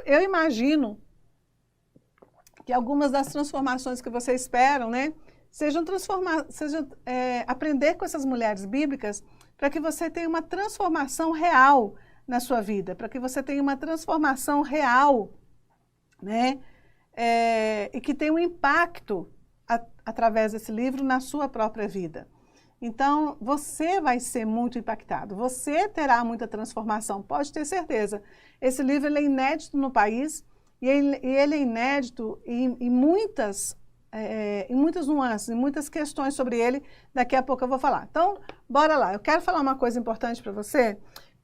Eu imagino que algumas das transformações que você esperam, né, sejam aprender com essas mulheres bíblicas para que você tenha uma transformação real na sua vida, para que você tenha uma transformação real, né, e que tenha um impacto através desse livro na sua própria vida. Então, você vai ser muito impactado, você terá muita transformação, pode ter certeza. Esse livro ele é inédito no país e ele é inédito em muitas nuances, em muitas questões sobre ele. Daqui a pouco eu vou falar. Então, bora lá. Eu quero falar uma coisa importante para você,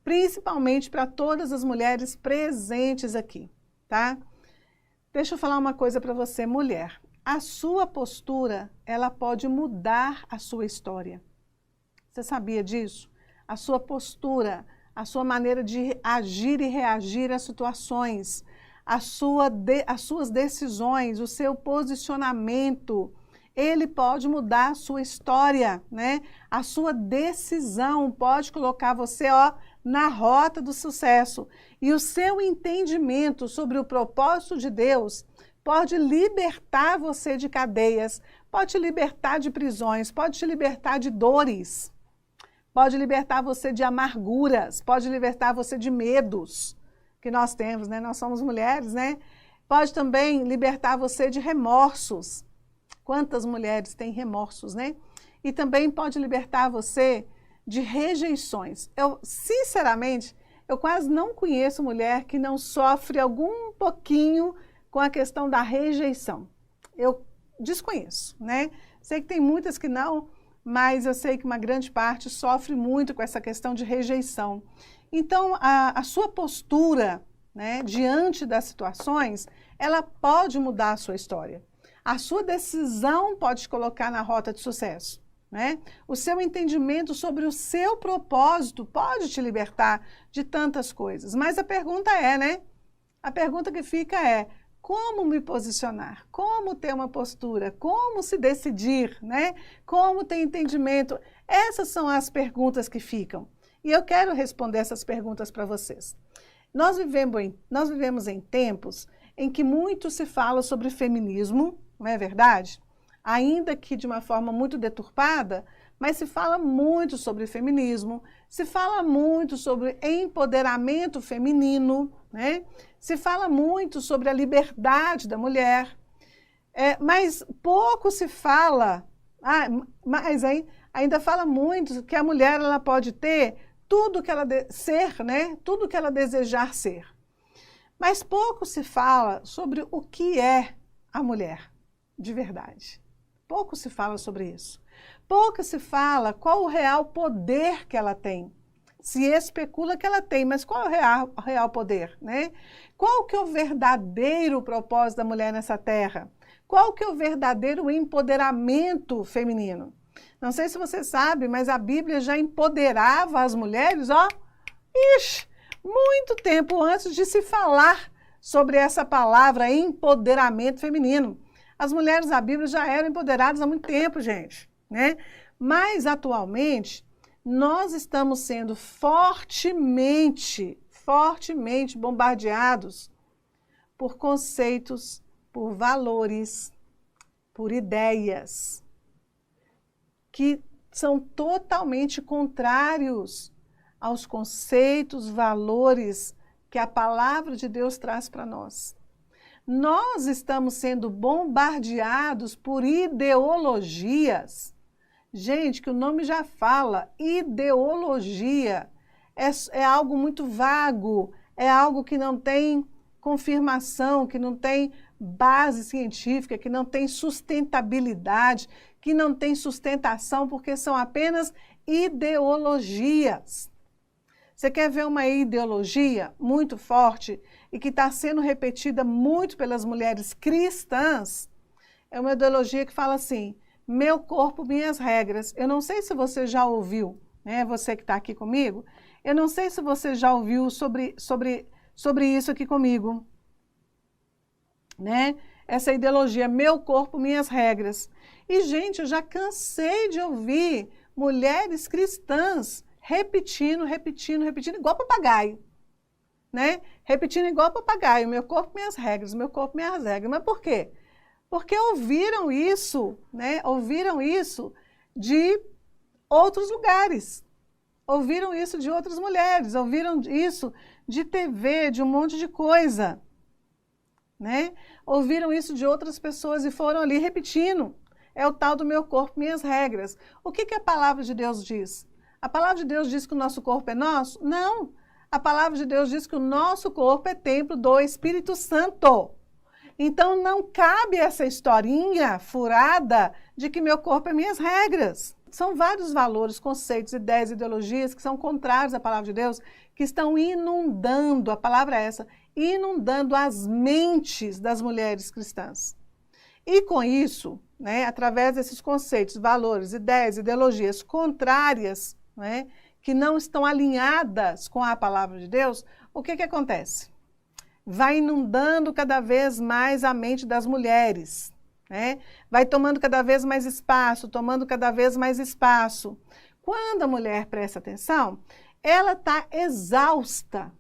principalmente para todas as mulheres presentes aqui, tá? Deixa eu falar uma coisa para você, mulher. A sua postura, ela pode mudar a sua história. Você sabia disso? A sua postura, a sua maneira de agir e reagir às situações, as suas decisões, o seu posicionamento, ele pode mudar a sua história, né? A sua decisão pode colocar você, ó, na rota do sucesso. E o seu entendimento sobre o propósito de Deus pode libertar você de cadeias, pode te libertar de prisões, pode te libertar de dores, pode libertar você de amarguras, pode libertar você de medos que nós temos, né? Nós somos mulheres, né? Pode também libertar você de remorsos. Quantas mulheres têm remorsos, né? E também pode libertar você de rejeições. Sinceramente, eu quase não conheço mulher que não sofre algum pouquinho com a questão da rejeição. Eu desconheço, né? Sei que tem muitas que não, mas eu sei que uma grande parte sofre muito com essa questão de rejeição. Então, a sua postura, né, diante das situações, ela pode mudar a sua história. A sua decisão pode te colocar na rota de sucesso, né? O seu entendimento sobre o seu propósito pode te libertar de tantas coisas. Mas a pergunta é, né? A pergunta que fica é, como me posicionar? Como ter uma postura? Como se decidir, né? Como ter entendimento? Essas são as perguntas que ficam. E eu quero responder essas perguntas para vocês. Nós vivemos em tempos em que muito se fala sobre feminismo, não é verdade? Ainda que de uma forma muito deturpada, mas se fala muito sobre feminismo, se fala muito sobre empoderamento feminino, né? Se fala muito sobre a liberdade da mulher, mas pouco se fala, ainda fala muito que a mulher ela pode ter tudo que ela ser, né? Tudo que ela desejar ser. Mas pouco se fala sobre o que é a mulher, de verdade. Pouco se fala sobre isso. Pouco se fala qual o real poder que ela tem. Se especula que ela tem, mas qual é o real poder, né? Qual que é o verdadeiro propósito da mulher nessa terra? Qual que é o verdadeiro empoderamento feminino? Não sei se você sabe, mas a Bíblia já empoderava as mulheres, ó, muito tempo antes de se falar sobre essa palavra empoderamento feminino. As mulheres da Bíblia já eram empoderadas há muito tempo, gente, né? Mas, atualmente, nós estamos sendo fortemente bombardeados por conceitos, por valores, por ideias que são totalmente contrários aos conceitos, valores que a palavra de Deus traz para nós. Nós estamos sendo bombardeados por ideologias. Gente, que o nome já fala, ideologia é algo muito vago, é algo que não tem confirmação, que não tem base científica, que não tem sustentabilidade, que não tem sustentação, porque são apenas ideologias. Você quer ver uma ideologia muito forte e que está sendo repetida muito pelas mulheres cristãs? É uma ideologia que fala assim, meu corpo, minhas regras. Eu não sei se você já ouviu, né? Você que está aqui comigo, eu não sei se você já ouviu sobre isso aqui comigo, né? Essa ideologia, meu corpo, minhas regras. E, gente, eu já cansei de ouvir mulheres cristãs repetindo, igual papagaio, né, repetindo igual papagaio, meu corpo, minhas regras, meu corpo, minhas regras. Mas por quê? Porque ouviram isso, né, ouviram isso de outros lugares. Ouviram isso de outras mulheres, ouviram isso de TV, de um monte de coisa, né? Ouviram isso de outras pessoas e foram ali repetindo. É o tal do meu corpo, minhas regras. O que a palavra de Deus diz? A palavra de Deus diz que o nosso corpo é nosso? Não. A palavra de Deus diz que o nosso corpo é templo do Espírito Santo. Então não cabe essa historinha furada de que meu corpo é minhas regras. São vários valores, conceitos, ideias, ideologias que são contrários à palavra de Deus, que estão inundando, a palavra é essa, inundando as mentes das mulheres cristãs. E com isso, né, através desses conceitos, valores, ideias, ideologias contrárias, né, que não estão alinhadas com a palavra de Deus, o que acontece? Vai inundando cada vez mais a mente das mulheres, né? Vai tomando cada vez mais espaço, tomando cada vez mais espaço. Quando a mulher presta atenção, ela está exausta.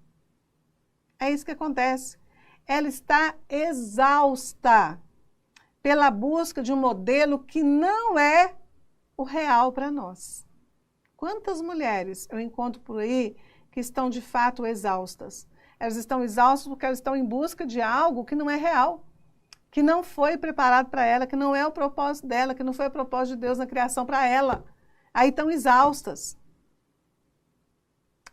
É isso que acontece. Ela está exausta pela busca de um modelo que não é o real para nós. Quantas mulheres eu encontro por aí que estão de fato exaustas? Elas estão exaustas porque elas estão em busca de algo que não é real, que não foi preparado para ela, que não é o propósito dela, que não foi o propósito de Deus na criação para ela. Aí estão exaustas.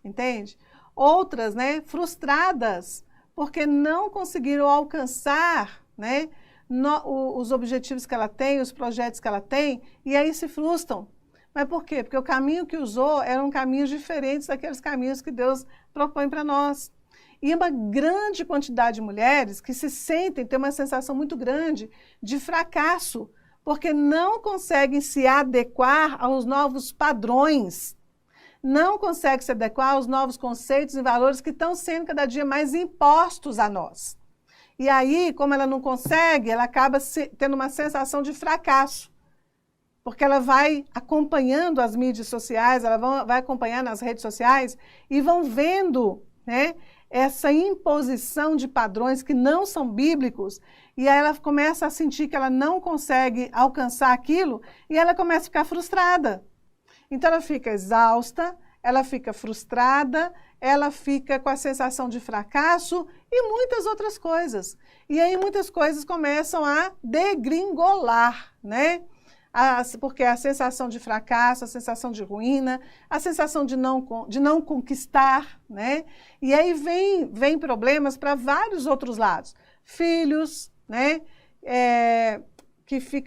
Entende? Outras, né, frustradas, porque não conseguiram alcançar, né, os objetivos que ela tem, os projetos que ela tem, e aí se frustram. Mas por quê? Porque o caminho que usou eram caminhos diferentes daqueles caminhos que Deus propõe para nós. E uma grande quantidade de mulheres que se sentem, tem uma sensação muito grande de fracasso, porque não conseguem se adequar aos novos padrões, não conseguem se adequar aos novos conceitos e valores que estão sendo cada dia mais impostos a nós. E aí, como ela não consegue, ela acaba tendo uma sensação de fracasso, porque ela vai acompanhando as mídias sociais, ela vai acompanhar nas redes sociais e vão vendo, né, essa imposição de padrões que não são bíblicos, e aí ela começa a sentir que ela não consegue alcançar aquilo, e ela começa a ficar frustrada. Então ela fica exausta, ela fica frustrada, ela fica com a sensação de fracasso e muitas outras coisas. E aí muitas coisas começam a degringolar, né? Porque a sensação de fracasso, a sensação de ruína, a sensação de não conquistar, né? E aí vem problemas para vários outros lados. Filhos, né? Que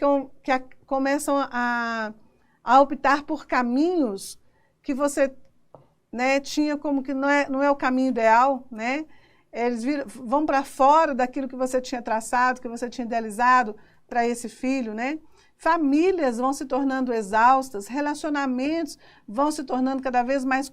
começam a optar por caminhos que você, né, tinha como que não é o caminho ideal, né? Eles vão para fora daquilo que você tinha traçado, que você tinha idealizado para esse filho, né? Famílias vão se tornando exaustas, relacionamentos vão se tornando cada vez mais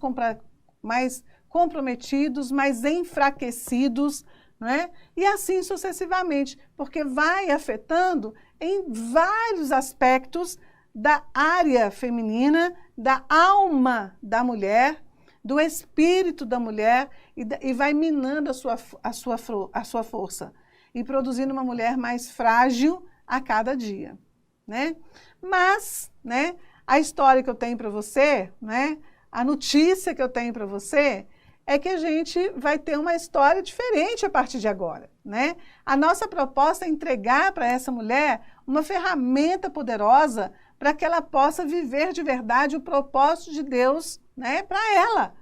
comprometidos, mais enfraquecidos, não é? E assim sucessivamente, porque vai afetando em vários aspectos da área feminina, da alma da mulher, do espírito da mulher, e vai minando a sua força e produzindo uma mulher mais frágil a cada dia. Né? Mas, né, a história que eu tenho para você, né, a notícia que eu tenho para você, é que a gente vai ter uma história diferente a partir de agora. Né? A nossa proposta é entregar para essa mulher uma ferramenta poderosa para que ela possa viver de verdade o propósito de Deus, né, para ela.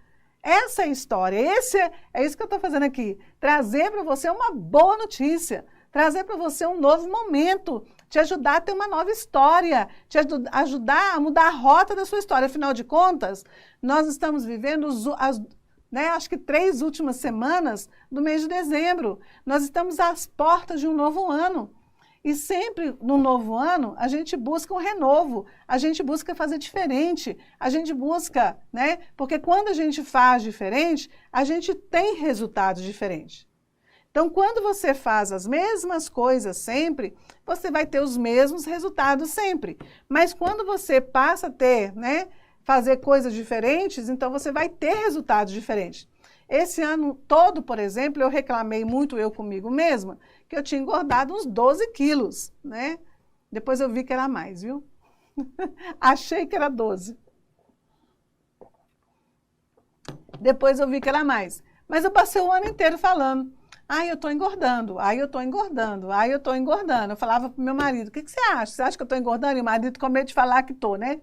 Essa é a história, é isso que eu estou fazendo aqui, trazer para você uma boa notícia, trazer para você um novo momento, te ajudar a ter uma nova história, te ajudar a mudar a rota da sua história. Afinal de contas, nós estamos vivendo acho que 3 últimas semanas do mês de dezembro. Nós estamos às portas de um novo ano. E sempre no novo ano, a gente busca um renovo, a gente busca fazer diferente, a gente busca, né? Porque quando a gente faz diferente, a gente tem resultados diferentes. Então, quando você faz as mesmas coisas sempre, você vai ter os mesmos resultados sempre. Mas quando você passa a ter, né, fazer coisas diferentes, então você vai ter resultados diferentes. Esse ano todo, por exemplo, eu reclamei muito eu comigo mesma, que eu tinha engordado uns 12 quilos, né? Depois eu vi que era mais, viu? Achei que era 12. Depois eu vi que era mais. Mas eu passei o ano inteiro falando, ai, eu estou engordando, ai, eu estou engordando, ai, eu estou engordando. Eu falava para o meu marido, o que você acha? Você acha que eu estou engordando? E o marido com medo de falar que estou, né?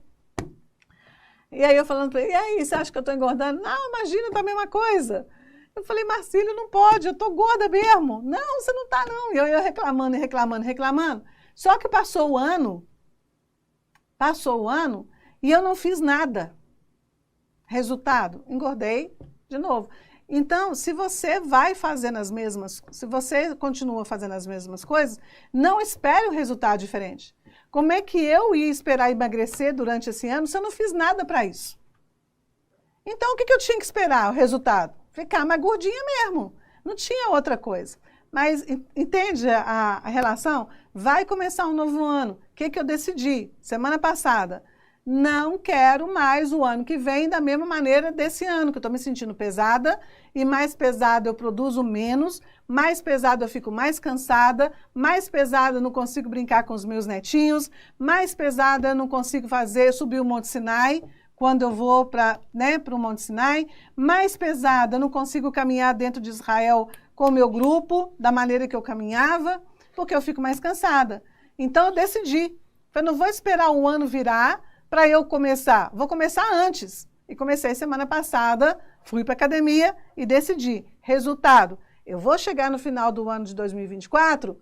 E aí eu falando para ele, e aí, você acha que eu estou engordando? Não, imagina, tá a mesma coisa. Eu falei, Marcílio, não pode, eu estou gorda mesmo. Não, você não está não. E eu reclamando, e reclamando, reclamando. Só que passou o ano e eu não fiz nada. Resultado, engordei de novo. Então, se você vai fazendo as mesmas, se você continua fazendo as mesmas coisas, não espere um resultado diferente. Como é que eu ia esperar emagrecer durante esse ano se eu não fiz nada para isso? Então, o que eu tinha que esperar? O resultado? Ficar mais gordinha mesmo. Não tinha outra coisa. Mas, entende a relação? Vai começar um novo ano. O que eu decidi? Semana passada. Não quero mais o ano que vem da mesma maneira desse ano, que eu estou me sentindo pesada, e mais pesada eu produzo menos, mais pesada eu fico mais cansada, mais pesada eu não consigo brincar com os meus netinhos, mais pesada eu não consigo subir o Monte Sinai, quando eu vou para o Monte Sinai, mais pesada eu não consigo caminhar dentro de Israel com o meu grupo, da maneira que eu caminhava, porque eu fico mais cansada. Então eu decidi, eu não vou esperar o ano virar, para eu começar, vou começar antes. E comecei semana passada, fui para a academia e decidi. Resultado, eu vou chegar no final do ano de 2024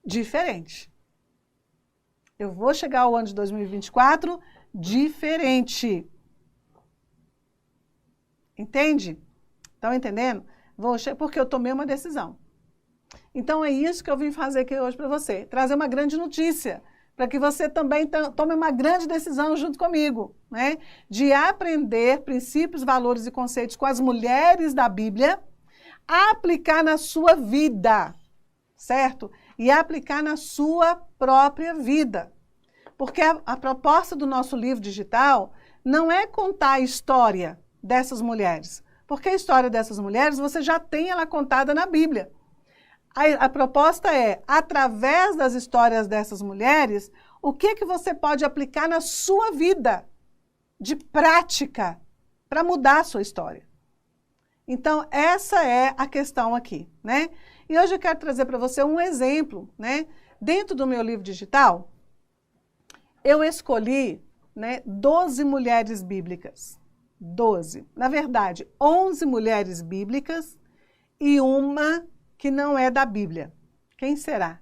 diferente. Eu vou chegar ao ano de 2024 diferente. Entende? Estão entendendo? Porque eu tomei uma decisão. Então é isso que eu vim fazer aqui hoje para você. Trazer uma grande notícia. Para que você também tome uma grande decisão junto comigo, né? De aprender princípios, valores e conceitos com as mulheres da Bíblia, aplicar na sua vida, certo? E aplicar na sua própria vida. Porque a proposta do nosso livro digital não é contar a história dessas mulheres, porque a história dessas mulheres você já tem ela contada na Bíblia. A proposta é, através das histórias dessas mulheres, o que você pode aplicar na sua vida de prática para mudar a sua história. Então, essa é a questão aqui, né? E hoje eu quero trazer para você um exemplo, né? Dentro do meu livro digital, eu escolhi, né, 12 mulheres bíblicas. 12. Na verdade, 11 mulheres bíblicas e uma que não é da Bíblia. Quem será?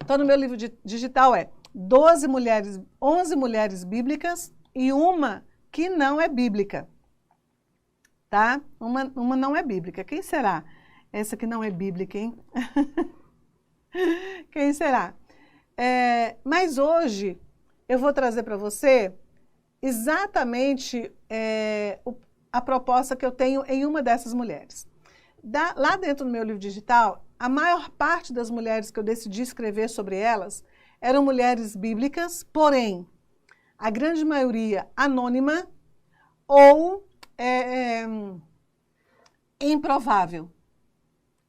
Então, no meu livro digital é 11 mulheres bíblicas e uma que não é bíblica. Tá? Uma não é bíblica. Quem será? Essa que não é bíblica, hein? Quem será? Mas hoje eu vou trazer para você exatamente a proposta que eu tenho em uma dessas mulheres. Lá dentro do meu livro digital, a maior parte das mulheres que eu decidi escrever sobre elas eram mulheres bíblicas, porém, a grande maioria anônima ou improvável.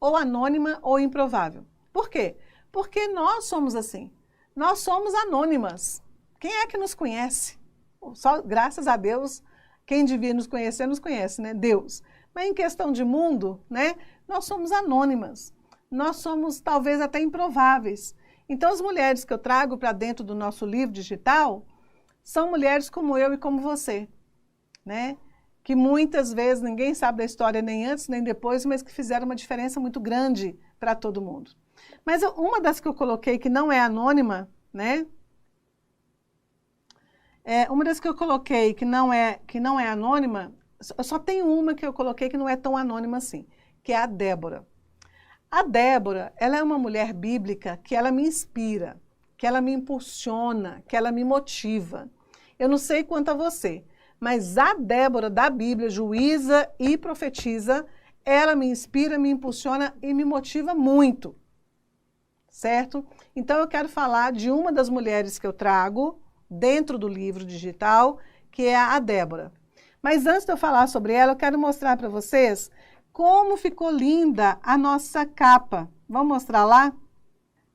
Ou anônima ou improvável. Por quê? Porque nós somos assim. Nós somos anônimas. Quem é que nos conhece? Só graças a Deus, quem devia nos conhece, né? Deus. Mas em questão de mundo, né? Nós somos anônimas. Nós somos talvez até improváveis. Então as mulheres que eu trago para dentro do nosso livro digital são mulheres como eu e como você, né? Que muitas vezes ninguém sabe da história nem antes nem depois, mas que fizeram uma diferença muito grande para todo mundo. Mas uma das que eu coloquei que não é anônima, né? Uma das que eu coloquei que não é anônima, só tem uma que eu coloquei que não é tão anônima assim, que é a Débora. A Débora, ela é uma mulher bíblica que ela me inspira, que ela me impulsiona, que ela me motiva. Eu não sei quanto a você, mas a Débora da Bíblia, juíza e profetiza, ela me inspira, me impulsiona e me motiva muito, certo? Então eu quero falar de uma das mulheres que eu trago dentro do livro digital, que é a Débora. Mas antes de eu falar sobre ela, eu quero mostrar para vocês como ficou linda a nossa capa. Vamos mostrar lá?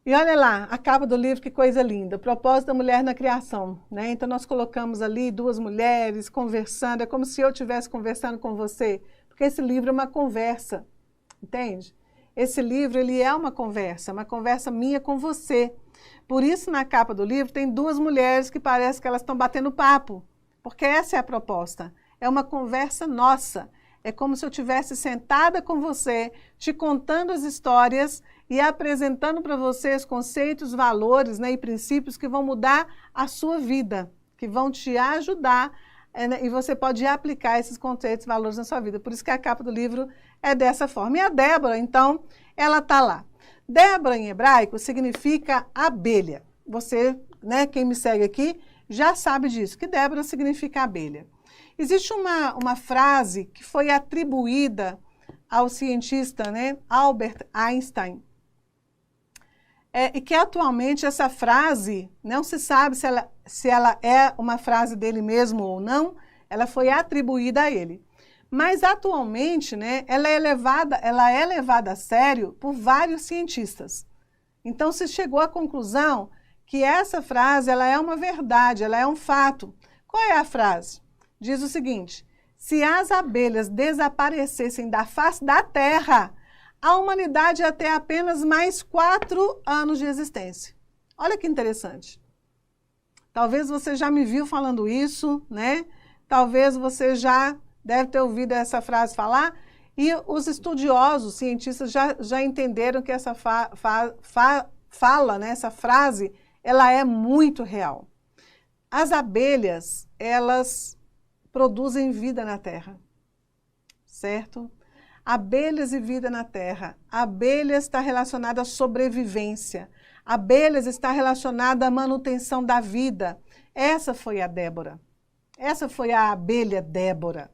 E olha lá, a capa do livro, que coisa linda. O propósito da mulher na criação, né? Então nós colocamos ali duas mulheres conversando, é como se eu estivesse conversando com você, porque esse livro é uma conversa, entende? Esse livro, ele é uma conversa minha com você. Por isso, na capa do livro, tem duas mulheres que parece que elas estão batendo papo, porque essa é a proposta. É uma conversa nossa. É como se eu estivesse sentada com você, te contando as histórias e apresentando para você os conceitos, valores, né, e princípios que vão mudar a sua vida, que vão te ajudar, né, e você pode aplicar esses conceitos, valores na sua vida. Por isso que a capa do livro é dessa forma. E a Débora, então, ela está lá. Débora, em hebraico, significa abelha. Você, né, quem me segue aqui, já sabe disso, que Débora significa abelha. Existe uma frase que foi atribuída ao cientista, né, Albert Einstein, e que atualmente essa frase, não se sabe se ela é uma frase dele mesmo ou não, ela foi atribuída a ele. Mas atualmente, né, ela é levada a sério por vários cientistas. Então se chegou à conclusão que essa frase ela é uma verdade, ela é um fato. Qual é a frase? Diz o seguinte: se as abelhas desaparecessem da face da Terra, a humanidade ia ter apenas mais 4 anos de existência. Olha que interessante. Talvez você já me viu falando isso, né? Talvez você já deve ter ouvido essa frase falar, e os estudiosos, cientistas, já entenderam que essa fala, né, essa frase, ela é muito real. As abelhas, elas produzem vida na Terra, certo? Abelhas e vida na Terra. Abelhas está relacionada à sobrevivência. Abelhas está relacionada à manutenção da vida. Essa foi a Débora. Essa foi a abelha Débora.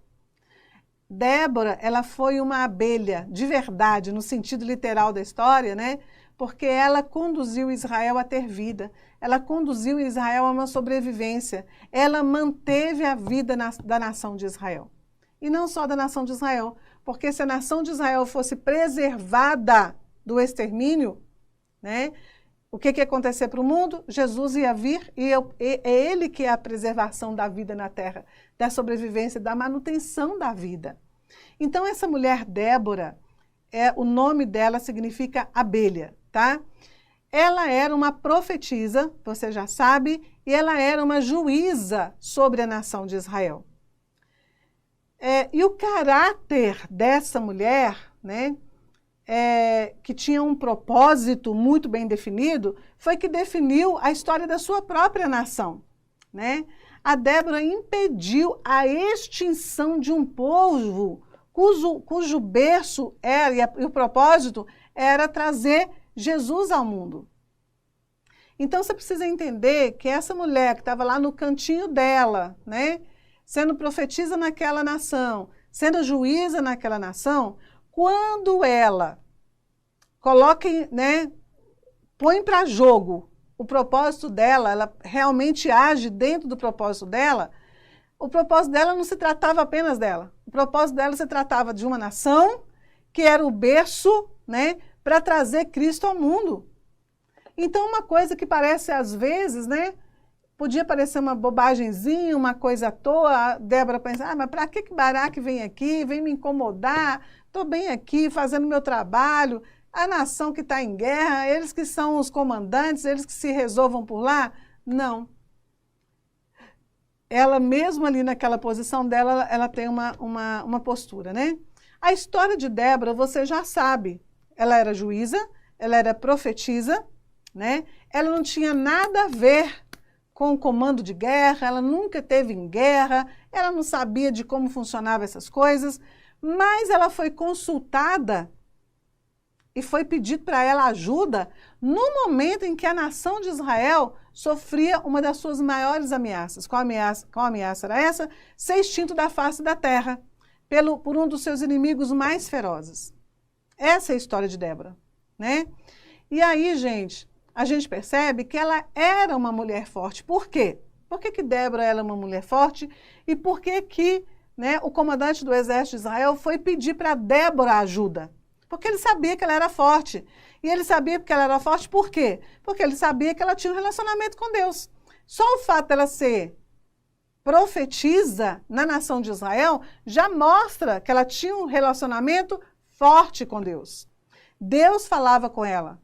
Débora, ela foi uma abelha de verdade, no sentido literal da história, né? Porque ela conduziu Israel a ter vida. Ela conduziu Israel a uma sobrevivência. Ela manteve a vida da nação de Israel. E não só da nação de Israel, porque se a nação de Israel fosse preservada do extermínio, né, o que ia acontecer para o mundo? Jesus ia vir e é ele que é a preservação da vida na terra, da sobrevivência, da manutenção da vida. Então essa mulher Débora, o nome dela significa abelha, tá? Ela era uma profetisa, você já sabe, e ela era uma juíza sobre a nação de Israel. E o caráter dessa mulher, né, que tinha um propósito muito bem definido, foi que definiu a história da sua própria nação, né? A Débora impediu a extinção de um povo cujo berço era, e o propósito era trazer Jesus ao mundo. Então você precisa entender que essa mulher que estava lá no cantinho dela, né, sendo profetisa naquela nação, sendo juíza naquela nação, quando ela coloca, né, põe para jogo o propósito dela, ela realmente age dentro do propósito dela, o propósito dela não se tratava apenas dela. O propósito dela se tratava de uma nação que era o berço, né, para trazer Cristo ao mundo. Então, uma coisa que parece, às vezes, né, podia parecer uma bobagemzinha, uma coisa à toa, a Débora pensa, mas para que Baraque vem aqui, vem me incomodar, estou bem aqui fazendo meu trabalho, a nação que está em guerra, eles que são os comandantes, eles que se resolvam por lá. Não. Ela mesmo ali naquela posição dela, ela tem uma postura, né? A história de Débora, você já sabe, ela era juíza, ela era profetisa, né? Ela não tinha nada a ver com o comando de guerra, ela nunca esteve em guerra, ela não sabia de como funcionavam essas coisas, mas ela foi consultada e foi pedido para ela ajuda no momento em que a nação de Israel sofria uma das suas maiores ameaças. Qual ameaça era essa? Ser extinto da face da terra por um dos seus inimigos mais ferozes. Essa é a história de Débora, né? E aí, gente, a gente percebe que ela era uma mulher forte. Por quê? Por que Débora era uma mulher forte? E por que né, o comandante do exército de Israel foi pedir para Débora ajuda, porque ele sabia que ela era forte. E ele sabia que ela era forte por quê? Porque ele sabia que ela tinha um relacionamento com Deus. Só o fato dela ser profetisa na nação de Israel já mostra que ela tinha um relacionamento forte com Deus. Deus falava com ela.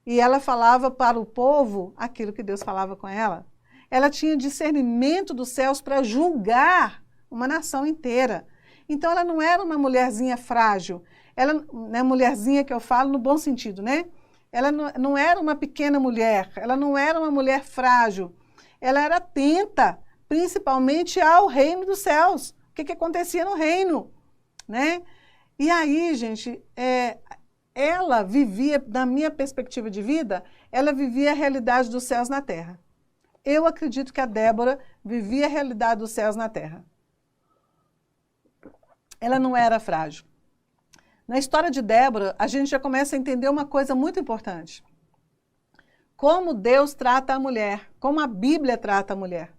E ela falava para o povo aquilo que Deus falava com ela. Ela tinha discernimento dos céus para julgar uma nação inteira. Então ela não era uma mulherzinha frágil. Ela, né, mulherzinha que eu falo no bom sentido, né? Ela não era uma pequena mulher, ela não era uma mulher frágil. Ela era atenta, principalmente ao reino dos céus. O que acontecia no reino, né? E aí, gente, ela vivia, na minha perspectiva de vida, ela vivia a realidade dos céus na terra. Eu acredito que a Débora vivia a realidade dos céus na terra. Ela não era frágil. Na história de Débora, a gente já começa a entender uma coisa muito importante. Como Deus trata a mulher, como a Bíblia trata a mulher.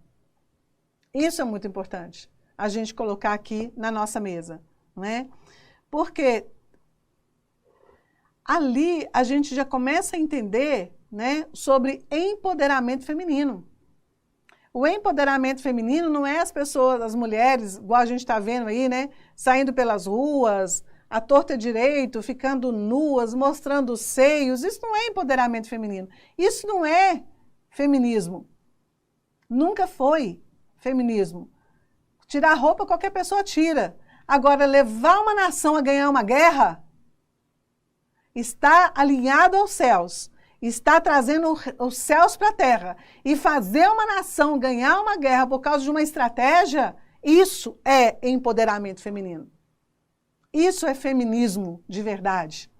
Isso é muito importante, a gente colocar aqui na nossa mesa, né? Porque ali a gente já começa a entender, né, sobre empoderamento feminino. O empoderamento feminino não é as pessoas, as mulheres, igual a gente está vendo aí, né, saindo pelas ruas, à torta direito, ficando nuas, mostrando os seios. Isso não é empoderamento feminino. Isso não é feminismo. Nunca foi feminismo. Tirar roupa qualquer pessoa tira. Agora, levar uma nação a ganhar uma guerra está alinhado aos céus. Está trazendo os céus para a terra. E fazer uma nação ganhar uma guerra por causa de uma estratégia, isso é empoderamento feminino. Isso é feminismo de verdade.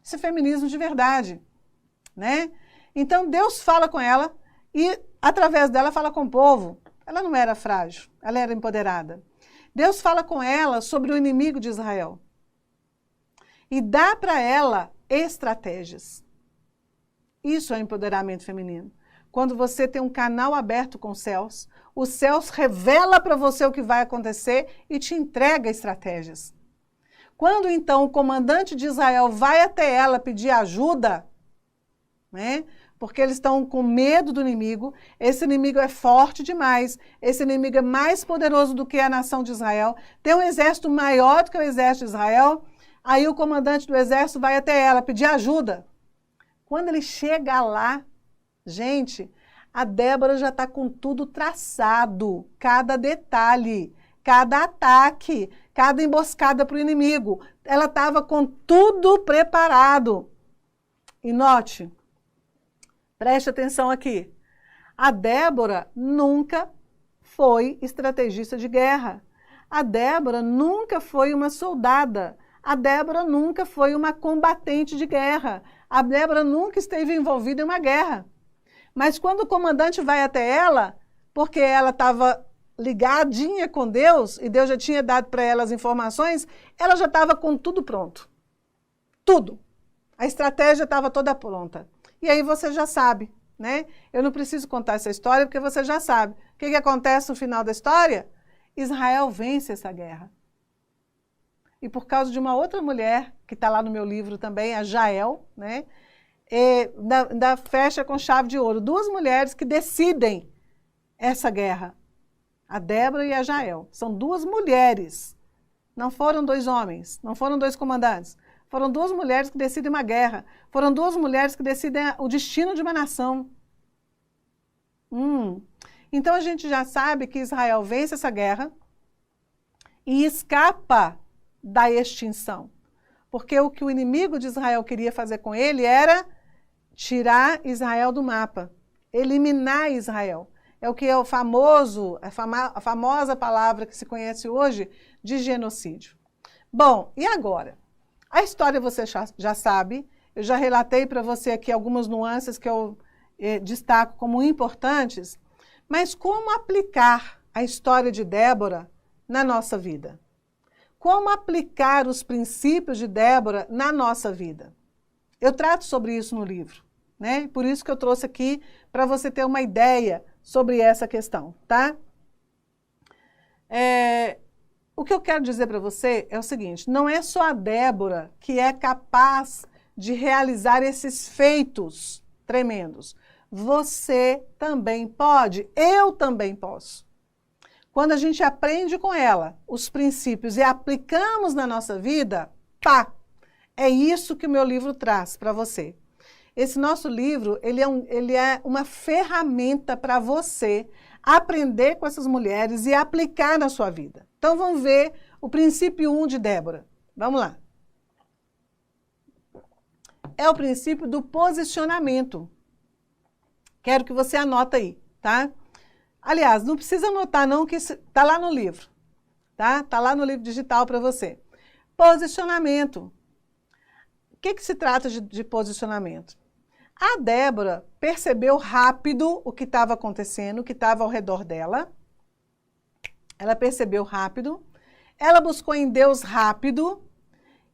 Isso é feminismo de verdade, né? Então Deus fala com ela e através dela fala com o povo. Ela não era frágil, ela era empoderada. Deus fala com ela sobre o inimigo de Israel. E dá para ela estratégias. Isso é empoderamento feminino. Quando você tem um canal aberto com os céus revela para você o que vai acontecer e te entrega estratégias. Quando, então, o comandante de Israel vai até ela pedir ajuda, né, porque eles estão com medo do inimigo, esse inimigo é forte demais, esse inimigo é mais poderoso do que a nação de Israel, tem um exército maior do que o exército de Israel, aí o comandante do exército vai até ela pedir ajuda. Quando ele chega lá, gente, a Débora já está com tudo traçado, cada detalhe, cada ataque, cada emboscada para o inimigo. Ela estava com tudo preparado. E note, preste atenção aqui, a Débora nunca foi estrategista de guerra. A Débora nunca foi uma soldada. A Débora nunca foi uma combatente de guerra. A Débora nunca esteve envolvida em uma guerra. Mas quando o comandante vai até ela, porque ela estava ligadinha com Deus, e Deus já tinha dado para ela as informações, ela já estava com tudo pronto. Tudo. A estratégia estava toda pronta. E aí você já sabe, né? Eu não preciso contar essa história, porque você já sabe. O que acontece no final da história? Israel vence essa guerra. E por causa de uma outra mulher, que está lá no meu livro também, a Jael, né? Da fecha com chave de ouro. Duas mulheres que decidem essa guerra. A Débora e a Jael. São duas mulheres. Não foram dois homens, não foram dois comandantes. Foram duas mulheres que decidem uma guerra. Foram duas mulheres que decidem o destino de uma nação. Então a gente já sabe que Israel vence essa guerra e escapa da extinção. Porque o que o inimigo de Israel queria fazer com ele era tirar Israel do mapa, eliminar Israel. É o que é a famosa palavra que se conhece hoje de genocídio. Bom, e agora? A história você já sabe, eu já relatei para você aqui algumas nuances que eu destaco como importantes, mas como aplicar a história de Débora na nossa vida? Como aplicar os princípios de Débora na nossa vida? Eu trato sobre isso no livro, né? Por isso que eu trouxe aqui para você ter uma ideia sobre essa questão, tá? O que eu quero dizer para você é o seguinte, não é só a Débora que é capaz de realizar esses feitos tremendos. Você também pode, eu também posso. Quando a gente aprende com ela os princípios e aplicamos na nossa vida, pá! É isso que o meu livro traz para você. Esse nosso livro, ele é uma ferramenta para você aprender com essas mulheres e aplicar na sua vida. Então, vamos ver o princípio 1 de Débora. Vamos lá. É o princípio do posicionamento. Quero que você anota aí, tá? Aliás, não precisa anotar não, que está lá no livro, tá? Está lá no livro digital para você. Posicionamento. O que se trata de posicionamento? A Débora percebeu rápido o que estava acontecendo, o que estava ao redor dela. Ela percebeu rápido, ela buscou em Deus rápido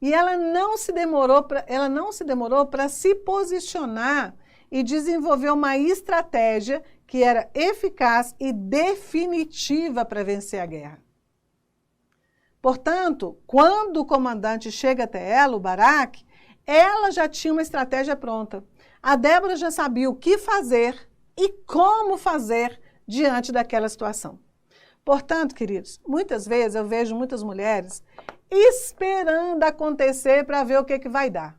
e ela não se demorou para se posicionar e desenvolver uma estratégia que era eficaz e definitiva para vencer a guerra. Portanto, quando o comandante chega até ela, o Baraque, ela já tinha uma estratégia pronta. A Débora já sabia o que fazer e como fazer diante daquela situação. Portanto, queridos, muitas vezes eu vejo muitas mulheres esperando acontecer para ver o que vai dar.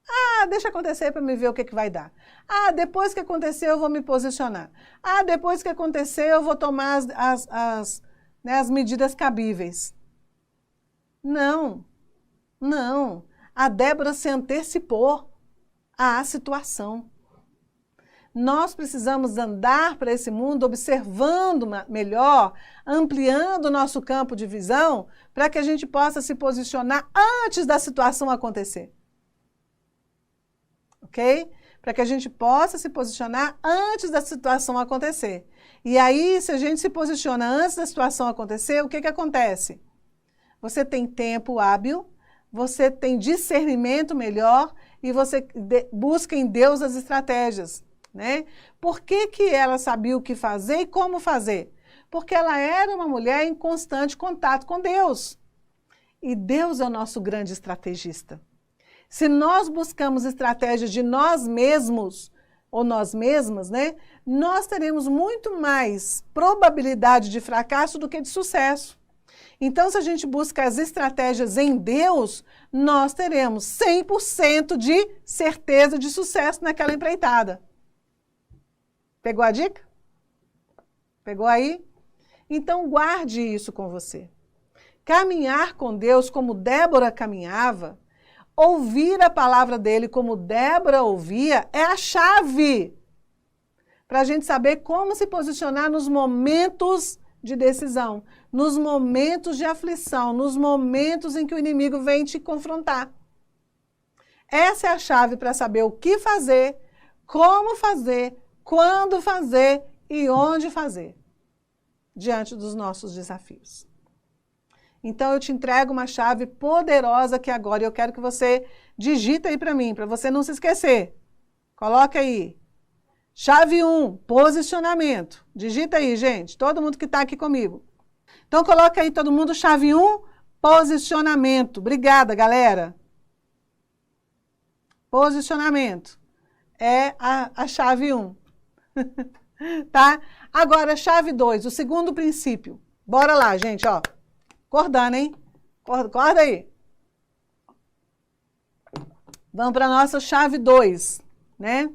Ah, deixa acontecer para me ver o que vai dar. Ah, depois que acontecer eu vou me posicionar. Ah, depois que acontecer eu vou tomar as medidas cabíveis. Não, não. A Débora se antecipou à situação. Nós precisamos andar para esse mundo observando melhor, ampliando o nosso campo de visão, para que a gente possa se posicionar antes da situação acontecer. Ok? Para que a gente possa se posicionar antes da situação acontecer. E aí, se a gente se posiciona antes da situação acontecer, o que acontece? Você tem tempo hábil, você tem discernimento melhor e você busca em Deus as estratégias, né? Por que ela sabia o que fazer e como fazer? Porque ela era uma mulher em constante contato com Deus. E Deus é o nosso grande estrategista. Se nós buscamos estratégias de nós mesmos, ou nós mesmas, né? Nós teremos muito mais probabilidade de fracasso do que de sucesso. Então, se a gente busca as estratégias em Deus, nós teremos 100% de certeza de sucesso naquela empreitada. Pegou a dica? Pegou aí? Então, guarde isso com você. Caminhar com Deus como Débora caminhava, ouvir a palavra dele como Débora ouvia, é a chave para a gente saber como se posicionar nos momentos de decisão, nos momentos de aflição, nos momentos em que o inimigo vem te confrontar. Essa é a chave para saber o que fazer, como fazer, quando fazer e onde fazer, diante dos nossos desafios. Então, eu te entrego uma chave poderosa que agora eu quero que você digita aí para mim, para você não se esquecer. Coloca aí. Chave 1, posicionamento. Digita aí, gente, todo mundo que está aqui comigo. Então, coloca aí todo mundo, chave 1, posicionamento. Obrigada, galera. Posicionamento é a chave 1. Tá? Agora, chave 2, o segundo princípio. Bora lá, gente, ó. Acordando, hein? Acorda aí. Vamos para a nossa chave 2, né?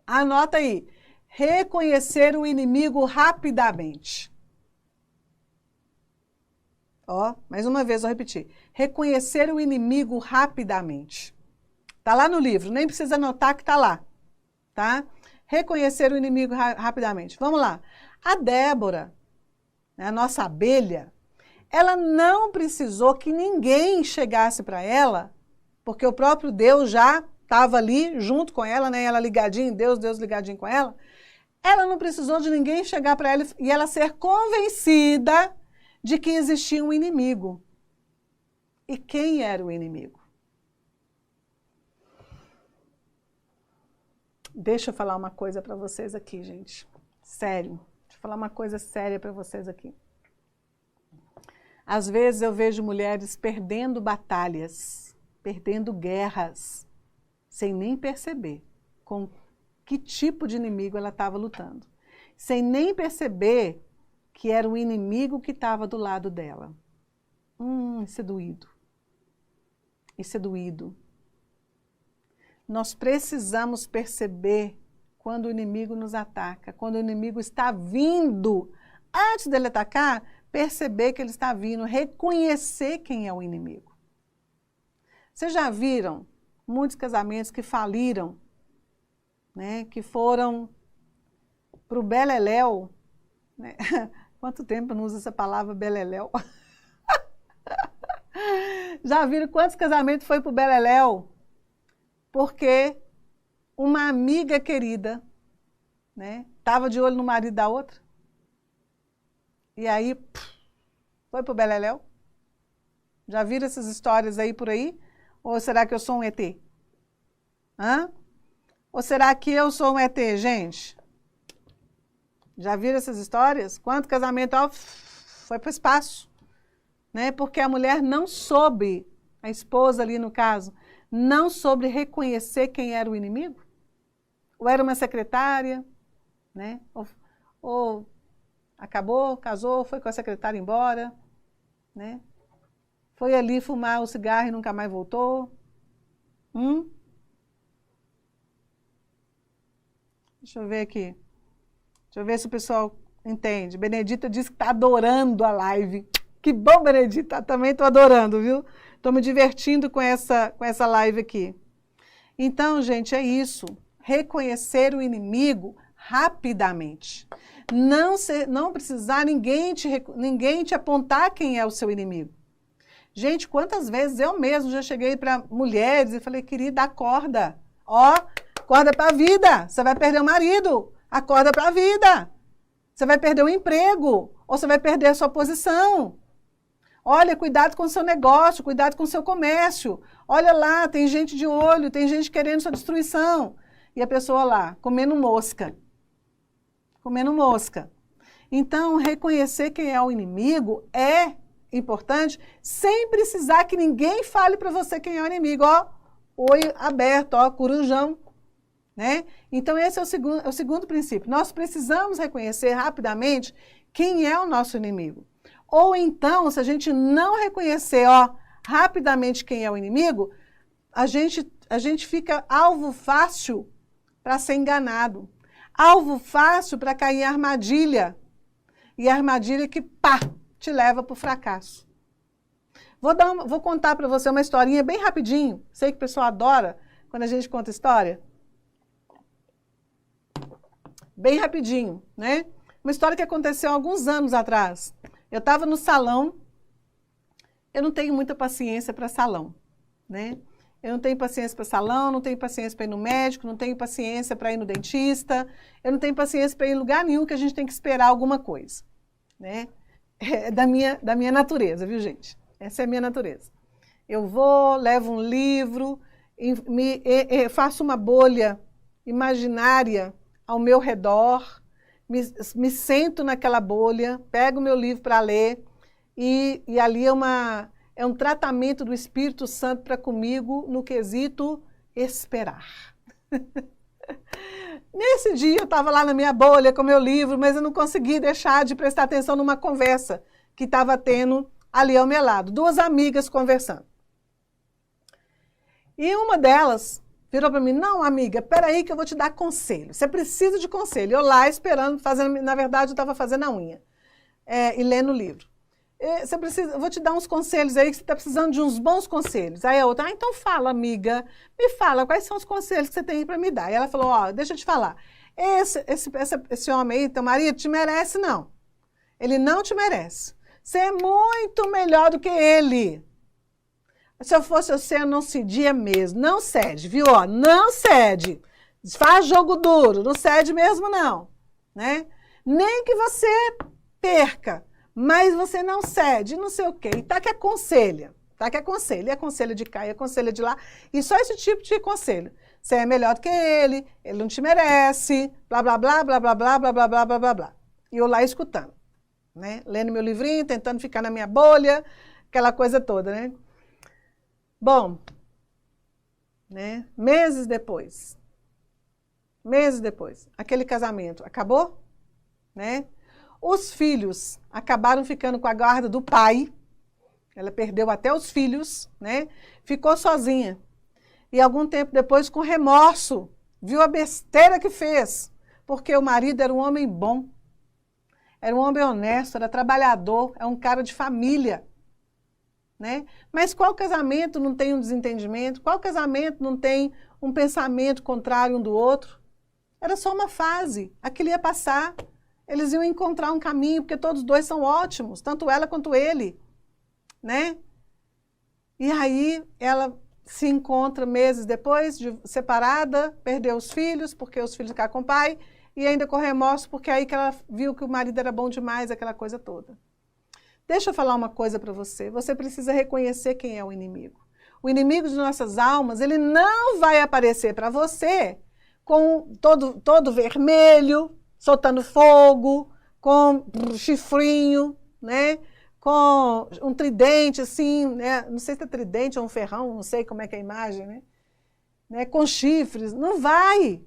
Anota aí. Reconhecer o inimigo rapidamente. Ó, mais uma vez, vou repetir. Reconhecer o inimigo rapidamente. Tá lá no livro, nem precisa anotar que tá lá, tá? Reconhecer o inimigo rapidamente. Vamos lá. A Débora, a nossa abelha, ela não precisou que ninguém chegasse para ela, porque o próprio Deus já estava ali junto com ela, né? Ela ligadinha em Deus, Deus ligadinho com ela. Ela não precisou de ninguém chegar para ela e ela ser convencida de que existia um inimigo. E quem era o inimigo? Deixa eu falar uma coisa para vocês aqui, gente. Sério. Deixa eu falar uma coisa séria para vocês aqui. Às vezes eu vejo mulheres perdendo batalhas, perdendo guerras, sem nem perceber com que tipo de inimigo ela estava lutando. Sem nem perceber que era o inimigo que estava do lado dela. Isso é doído. Isso é doído. Nós precisamos perceber quando o inimigo nos ataca, quando o inimigo está vindo. Antes dele atacar, perceber que ele está vindo, reconhecer quem é o inimigo. Vocês já viram muitos casamentos que faliram, né, que foram para o beleléu, né? Quanto tempo eu não uso essa palavra beleléu? Já viram quantos casamentos foi para o beleléu? Porque uma amiga querida, né, estava de olho no marido da outra, e aí foi para o beleléu? Já viram essas histórias aí por aí? Ou será que eu sou um ET? Hã? Ou será que eu sou um ET, gente? Já viram essas histórias? Quanto casamento foi para o espaço? Né? Porque a mulher não soube, a esposa ali no caso, não soube reconhecer quem era o inimigo? Ou era uma secretária, né? Ou acabou, casou, foi com a secretária embora, né? Foi ali fumar o cigarro e nunca mais voltou. Deixa eu ver aqui. Deixa eu ver se o pessoal entende. Benedita disse que está adorando a live. Que bom, Benedita. Também estou adorando, viu? Estou me divertindo com essa live aqui. Então, gente, é isso. Reconhecer o inimigo rapidamente. Não precisar ninguém te apontar quem é o seu inimigo. Gente, quantas vezes eu mesmo já cheguei para mulheres e falei, querida, acorda. Ó, acorda para a vida. Você vai perder o marido. Acorda para a vida. Você vai perder o emprego. Ou você vai perder a sua posição. Olha, cuidado com o seu negócio, cuidado com o seu comércio. Olha lá, tem gente de olho, tem gente querendo sua destruição. E a pessoa lá, comendo mosca. Comendo mosca. Então, reconhecer quem é o inimigo é importante, sem precisar que ninguém fale para você quem é o inimigo. Ó, olho aberto, ó, corujão. Né? Então, esse é o segundo princípio. Nós precisamos reconhecer rapidamente quem é o nosso inimigo. Ou então, se a gente não reconhecer rapidamente quem é o inimigo, a gente fica alvo fácil para ser enganado. Alvo fácil para cair em armadilha. E a armadilha que, pá, te leva para o fracasso. Vou contar para você uma historinha bem rapidinho. Sei que o pessoal adora quando a gente conta história. Bem rapidinho, né? Uma história que aconteceu há alguns anos atrás. Eu estava no salão, eu não tenho muita paciência para salão, né? Eu não tenho paciência para salão, não tenho paciência para ir no médico, não tenho paciência para ir no dentista, eu não tenho paciência para ir em lugar nenhum que a gente tem que esperar alguma coisa, né? É da minha natureza, viu, gente? Essa é a minha natureza. Eu vou, levo um livro, faço uma bolha imaginária ao meu redor, me sento naquela bolha, pego o meu livro para ler e ali é um tratamento do Espírito Santo para comigo no quesito esperar. Nesse dia eu estava lá na minha bolha com o meu livro, mas eu não consegui deixar de prestar atenção numa conversa que estava tendo ali ao meu lado. Duas amigas conversando. E uma delas virou para mim, não, amiga, peraí que eu vou te dar conselho. Você precisa de conselho. Eu lá esperando, na verdade eu estava fazendo a unha e lendo o livro. Eu vou te dar uns conselhos aí, que você está precisando de uns bons conselhos. Aí a outra, então fala, amiga, me fala, quais são os conselhos que você tem para me dar? E ela falou, deixa eu te falar, esse homem aí, teu marido, te merece não. Ele não te merece. Você é muito melhor do que ele. Se eu fosse você, eu não cedia mesmo. Não cede, viu? Não cede. Faz jogo duro, não cede mesmo não. Né? Nem que você perca, mas você não cede, não sei o quê. E tá que aconselha. E aconselha de cá, e aconselha de lá. E só esse tipo de conselho. Você é melhor do que ele não te merece, blá, blá, blá, blá, blá, blá, blá, blá, blá, blá, blá, blá. E eu lá escutando. né? Lendo meu livrinho, tentando ficar na minha bolha, aquela coisa toda, né? Bom, né? Meses depois, aquele casamento acabou, né? Os filhos acabaram ficando com a guarda do pai, ela perdeu até os filhos, né? Ficou sozinha. E algum tempo depois, com remorso, viu a besteira que fez, porque o marido era um homem bom, era um homem honesto, era trabalhador, é um cara de família, né? Mas qual casamento não tem um desentendimento? Qual casamento não tem um pensamento contrário um do outro? Era só uma fase, aquilo ia passar, eles iam encontrar um caminho, porque todos dois são ótimos, tanto ela quanto ele, né? E aí ela se encontra meses depois, separada, perdeu os filhos, porque os filhos ficaram com o pai, e ainda com remorso, porque aí que ela viu que o marido era bom demais, aquela coisa toda. Deixa eu falar uma coisa para você, você precisa reconhecer quem é o inimigo. O inimigo de nossas almas, ele não vai aparecer para você com todo vermelho, soltando fogo, com chifrinho, né? Com um tridente, assim, né? Não sei se é tridente ou um ferrão, não sei como é que é a imagem, né? Com chifres, não vai,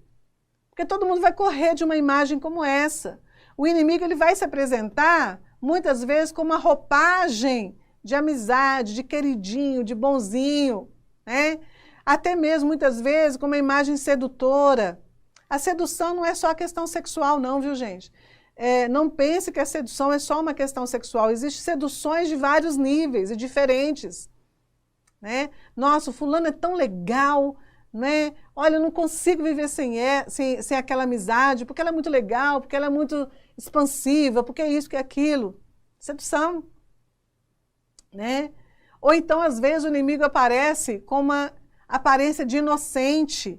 porque todo mundo vai correr de uma imagem como essa. O inimigo ele vai se apresentar, muitas vezes, com uma roupagem de amizade, de queridinho, de bonzinho, né? Até mesmo, muitas vezes, com uma imagem sedutora. A sedução não é só a questão sexual, não, viu, gente? Não pense que a sedução é só uma questão sexual. Existem seduções de vários níveis e diferentes, né? Nossa, o fulano é tão legal, né? Olha, eu não consigo viver sem aquela amizade, porque ela é muito legal, porque ela é muito expansiva, porque é isso, que é aquilo. Sedução, né? Ou então, às vezes, o inimigo aparece com uma aparência de inocente,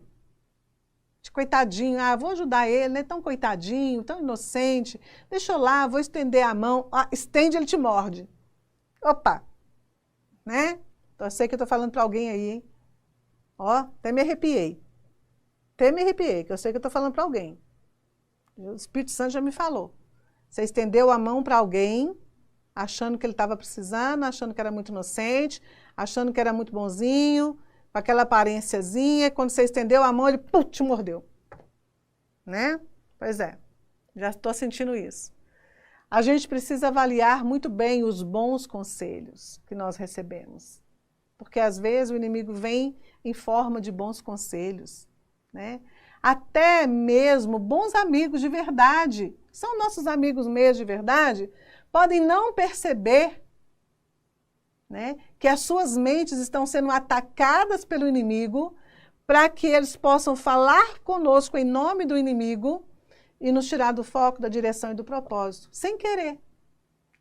de coitadinho, vou ajudar ele, né? Tão coitadinho, tão inocente, deixa eu lá, vou estender a mão, estende, ele te morde. Opa, né? Então, eu sei que eu estou falando para alguém aí, hein? Ó, até me arrepiei, que eu sei que eu estou falando para alguém. O Espírito Santo já me falou. Você estendeu a mão para alguém, achando que ele estava precisando, achando que era muito inocente, achando que era muito bonzinho, com aquela aparênciazinha, quando você estendeu a mão, ele te mordeu. Né? Pois é, já estou sentindo isso. A gente precisa avaliar muito bem os bons conselhos que nós recebemos. Porque às vezes o inimigo vem em forma de bons conselhos, né? Até mesmo bons amigos de verdade, são nossos amigos mesmo de verdade, podem não perceber, né, que as suas mentes estão sendo atacadas pelo inimigo para que eles possam falar conosco em nome do inimigo e nos tirar do foco, da direção e do propósito, sem querer.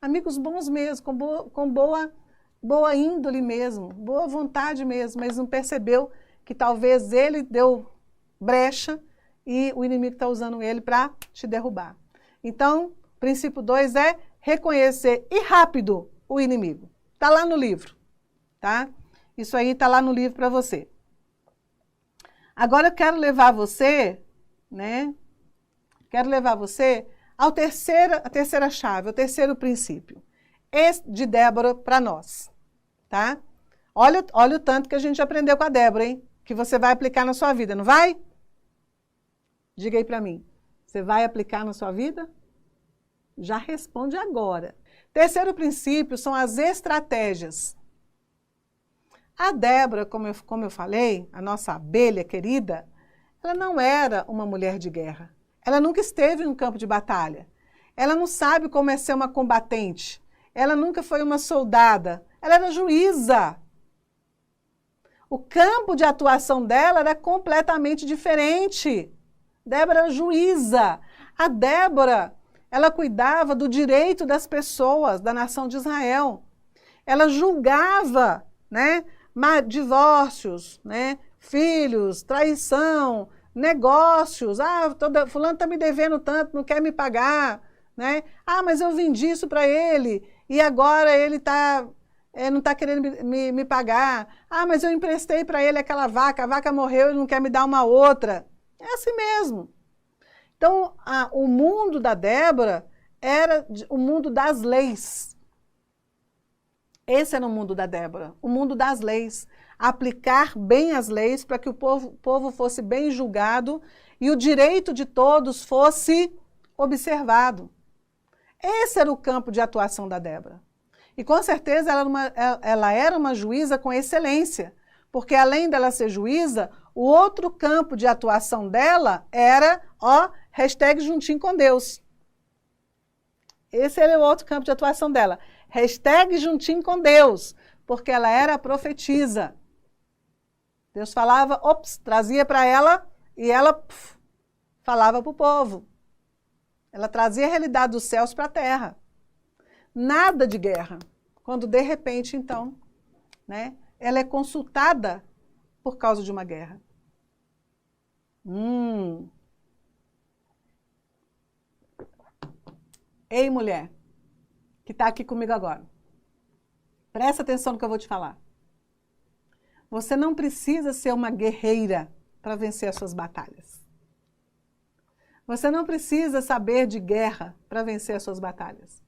Amigos bons mesmo, com boa índole mesmo, boa vontade mesmo, mas não percebeu que talvez ele deu brecha e o inimigo está usando ele para te derrubar. Então, princípio 2 é reconhecer e rápido o inimigo. Está lá no livro, tá? Isso aí está lá no livro para você. Agora eu quero levar você, né? Quero levar você à terceira chave, ao terceiro princípio. Esse de Débora para nós, tá? Olha o tanto que a gente aprendeu com a Débora, hein? Que você vai aplicar na sua vida, não vai? Diga aí para mim. Você vai aplicar na sua vida? Já responde agora. Terceiro princípio são as estratégias. A Débora, como eu falei, a nossa abelha querida, ela não era uma mulher de guerra. Ela nunca esteve em um campo de batalha. Ela não sabe como é ser uma combatente. Ela nunca foi uma soldada. Ela era juíza. O campo de atuação dela era completamente diferente. Débora era juíza. A Débora, ela cuidava do direito das pessoas da nação de Israel. Ela julgava, né, divórcios, né, filhos, traição, negócios. Fulano está me devendo tanto, não quer me pagar, né? Mas eu vendi isso para ele e agora ele não está querendo me pagar. Mas eu emprestei para ele aquela vaca, a vaca morreu, ele não quer me dar uma outra. É assim mesmo. Então, o mundo da Débora era o mundo das leis. Esse era o mundo da Débora, o mundo das leis. Aplicar bem as leis para que o povo fosse bem julgado e o direito de todos fosse observado. Esse era o campo de atuação da Débora. E com certeza ela era uma juíza com excelência, porque além dela ser juíza, o outro campo de atuação dela era, hashtag juntinho com Deus. Esse era o outro campo de atuação dela. Hashtag juntinho com Deus, porque ela era a profetisa. Deus falava, trazia para ela e ela falava para o povo. Ela trazia a realidade dos céus para a terra. Nada de guerra. Quando de repente, então, né, ela é consultada por causa de uma guerra. Ei, mulher, que está aqui comigo agora. Presta atenção no que eu vou te falar. Você não precisa ser uma guerreira para vencer as suas batalhas. Você não precisa saber de guerra para vencer as suas batalhas.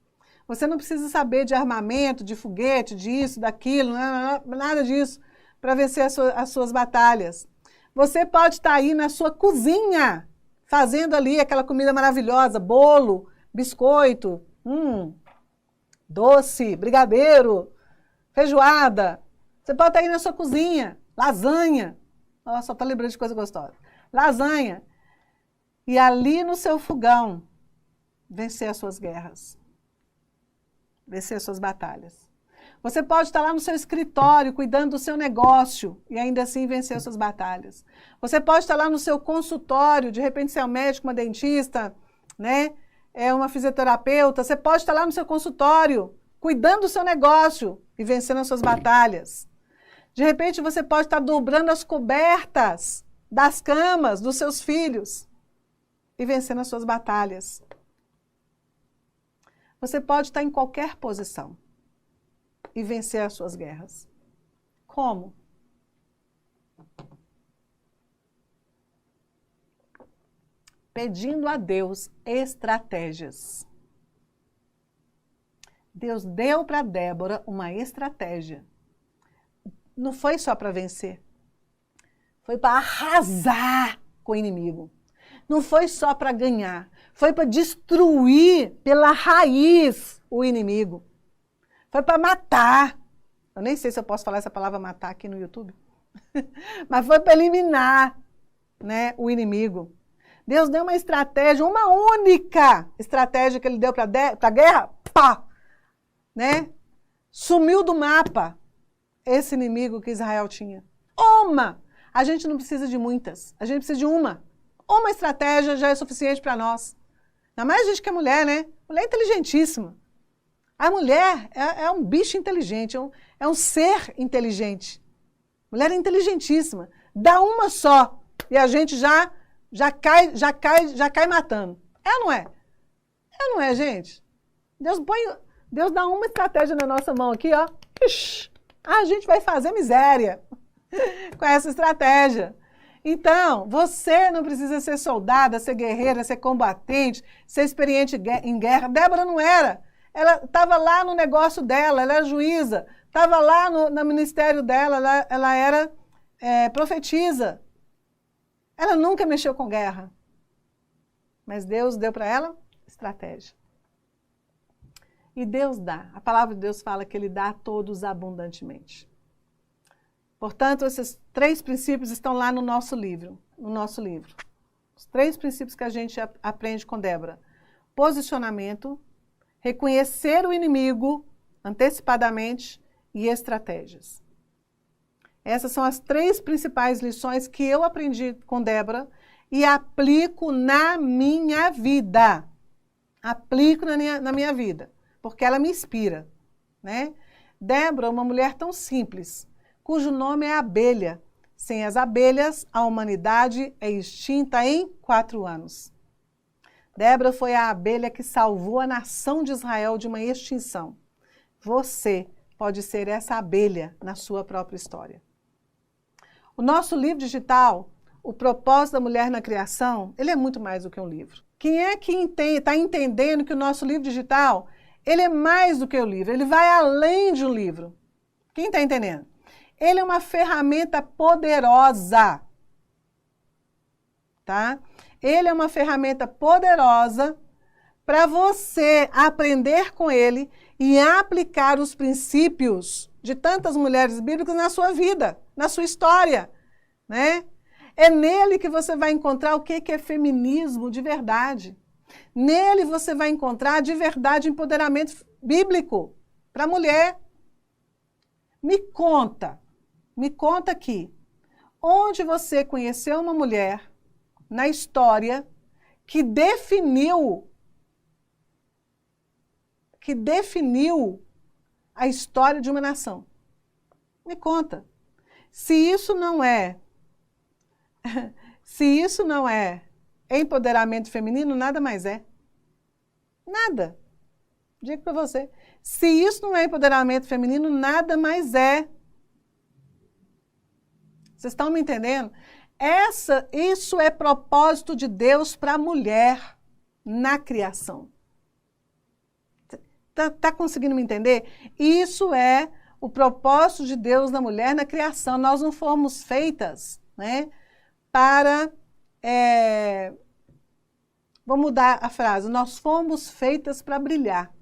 Você não precisa saber de armamento, de foguete, disso, daquilo, nada disso, para vencer as suas batalhas. Você pode estar aí na sua cozinha, fazendo ali aquela comida maravilhosa, bolo, biscoito, doce, brigadeiro, feijoada. Você pode estar aí na sua cozinha, lasanha. Nossa, só estou lembrando de coisa gostosa. Lasanha. E ali no seu fogão, vencer as suas guerras. Vencer as suas batalhas. Você pode estar lá no seu escritório, cuidando do seu negócio, e ainda assim vencer as suas batalhas. Você pode estar lá no seu consultório, de repente você é um médico, uma dentista, né? É uma fisioterapeuta. Você pode estar lá no seu consultório, cuidando do seu negócio e vencendo as suas batalhas. De repente você pode estar dobrando as cobertas das camas dos seus filhos e vencendo as suas batalhas. Você pode estar em qualquer posição e vencer as suas guerras. Como? Pedindo a Deus estratégias. Deus deu para Débora uma estratégia. Não foi só para vencer. Foi para arrasar com o inimigo. Não foi só para ganhar. Foi para destruir pela raiz o inimigo. Foi para matar. Eu nem sei se eu posso falar essa palavra matar aqui no YouTube. Mas foi para eliminar, né, o inimigo. Deus deu uma estratégia, uma única estratégia que ele deu para a guerra, pá! Né? Sumiu do mapa esse inimigo que Israel tinha. Uma! A gente não precisa de muitas, a gente precisa de uma. Uma estratégia já é suficiente para nós. Ainda mais a gente que é mulher, né? Mulher é inteligentíssima. A mulher é um bicho inteligente, é um ser inteligente. Mulher é inteligentíssima. Dá uma só e a gente já cai matando. É ou não é? É ou não é, gente? Deus dá uma estratégia na nossa mão aqui, ó. Ixi, a gente vai fazer miséria com essa estratégia. Então, você não precisa ser soldada, ser guerreira, ser combatente, ser experiente em guerra. Débora não era. Ela estava lá no negócio dela, ela era juíza. Estava lá no ministério dela, ela era profetisa. Ela nunca mexeu com guerra. Mas Deus deu para ela estratégia. E Deus dá. A palavra de Deus fala que Ele dá a todos abundantemente. Portanto, esses 3 princípios estão lá no nosso livro. Os 3 princípios que a gente aprende com Débora. Posicionamento, reconhecer o inimigo antecipadamente e estratégias. Essas são as 3 principais lições que eu aprendi com Débora e aplico na minha vida. Aplico na minha vida, porque ela me inspira, né? Débora é uma mulher tão simples, cujo nome é abelha. Sem as abelhas, a humanidade é extinta em 4 anos. Débora foi a abelha que salvou a nação de Israel de uma extinção. Você pode ser essa abelha na sua própria história. O nosso livro digital, o propósito da mulher na criação, ele é muito mais do que um livro. Quem é que está entendendo que o nosso livro digital, ele é mais do que o livro, ele vai além de um livro? Quem está entendendo? Ele é uma ferramenta poderosa, tá? Ele é uma ferramenta poderosa para você aprender com ele e aplicar os princípios de tantas mulheres bíblicas na sua vida, na sua história, né? É nele que você vai encontrar o que é feminismo de verdade. Nele você vai encontrar de verdade empoderamento bíblico para a mulher. Me conta aqui, onde você conheceu uma mulher na história que definiu a história de uma nação. Me conta. Se isso não é empoderamento feminino, nada mais é. Nada. Digo para você. Se isso não é empoderamento feminino, nada mais é. Vocês estão me entendendo? Isso é propósito de Deus para a mulher na criação. Tá conseguindo me entender? Isso é o propósito de Deus na mulher na criação. Nós não fomos feitas, né, para... vou mudar a frase. Nós fomos feitas para brilhar.